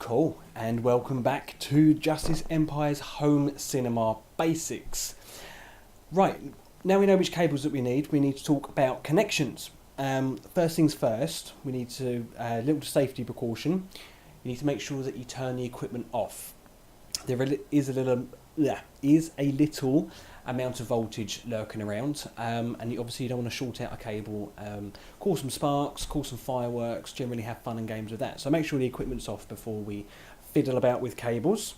Cool, and welcome back to Justice Empire's Home Cinema Basics. Right, now we know which cables that we need to talk about connections. First things first, we need to, little safety precaution, you need to make sure that you turn the equipment off. There is a little amount of voltage lurking around, and obviously you don't want to short out a cable, cause some sparks, cause some fireworks, generally have fun and games with that. So make sure the equipment's off before we fiddle about with cables.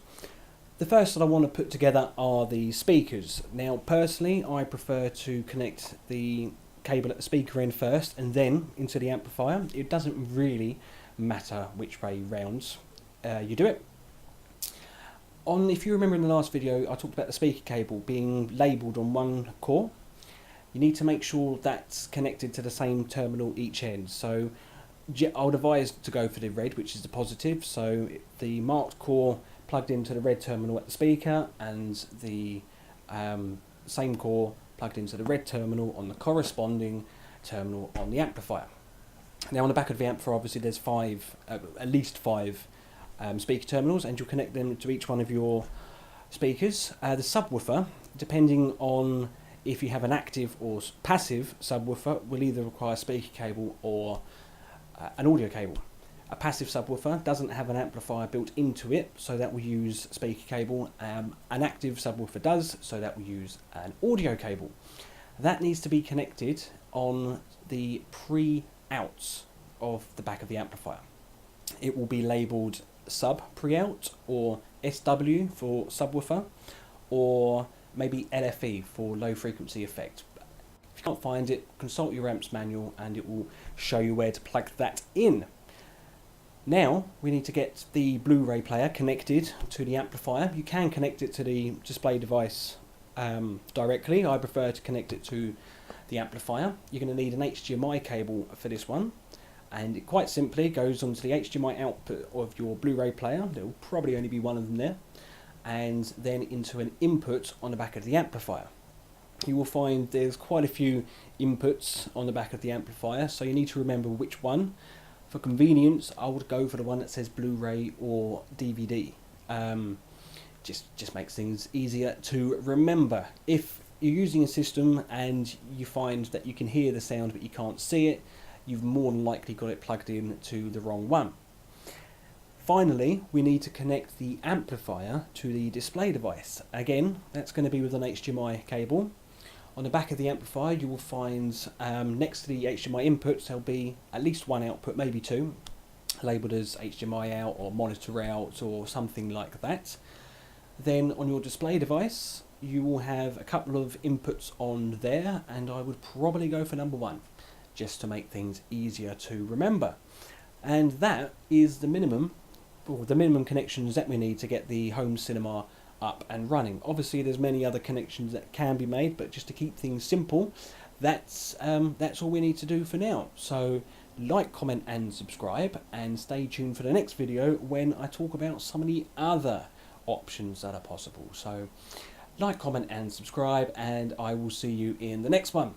The first that I want to put together are the speakers. Now personally I prefer to connect the cable at the speaker end first and then into the amplifier. It doesn't really matter which way round you do it. If you remember in the last video, I talked about the speaker cable being labelled on one core. You need to make sure that's connected to the same terminal each end. So I would advise to go for the red, which is the positive. So the marked core plugged into the red terminal at the speaker, and the same core plugged into the red terminal on the corresponding terminal on the amplifier. Now on the back of the amplifier, obviously there's at least five speaker terminals, and you'll connect them to each one of your speakers. The subwoofer, depending on if you have an active or passive subwoofer, will either require a speaker cable or an audio cable. A passive subwoofer doesn't have an amplifier built into it, so that will use speaker cable. An active subwoofer does, so that will use an audio cable. That needs to be connected on the pre-outs of the back of the amplifier. It will be labelled sub pre-out, or SW for subwoofer, or maybe LFE for low frequency effect. If you can't find it, consult your amps manual and it will show you where to plug that in. Now we need to get the Blu-ray player connected to the amplifier. You can connect it to the display device directly. I prefer to connect it to the amplifier. You're going to need an HDMI cable for this one, and it quite simply goes onto the HDMI output of your Blu-ray player. There will probably only be one of them there, and then into an input on the back of the amplifier. You will find there's quite a few inputs on the back of the amplifier, so you need to remember which one. For convenience, I would go for the one that says Blu-ray or DVD. Just makes things easier to remember. If you're using a system and you find that you can hear the sound but you can't see it, you've more than likely got it plugged in to the wrong one. Finally, we need to connect the amplifier to the display device. Again, that's going to be with an HDMI cable. On the back of the amplifier, you will find next to the HDMI inputs there'll be at least one output, maybe two, labelled as HDMI out or monitor out or something like that. Then on your display device, you will have a couple of inputs on there, and I would probably go for number one, just to make things easier to remember. And that is the minimum connections that we need to get the home cinema up and running. Obviously there's many other connections that can be made, but just to keep things simple, that's all we need to do for now. So like, comment and subscribe, and stay tuned for the next video when I talk about some of the other options that are possible. So like, comment and subscribe, and I will see you in the next one.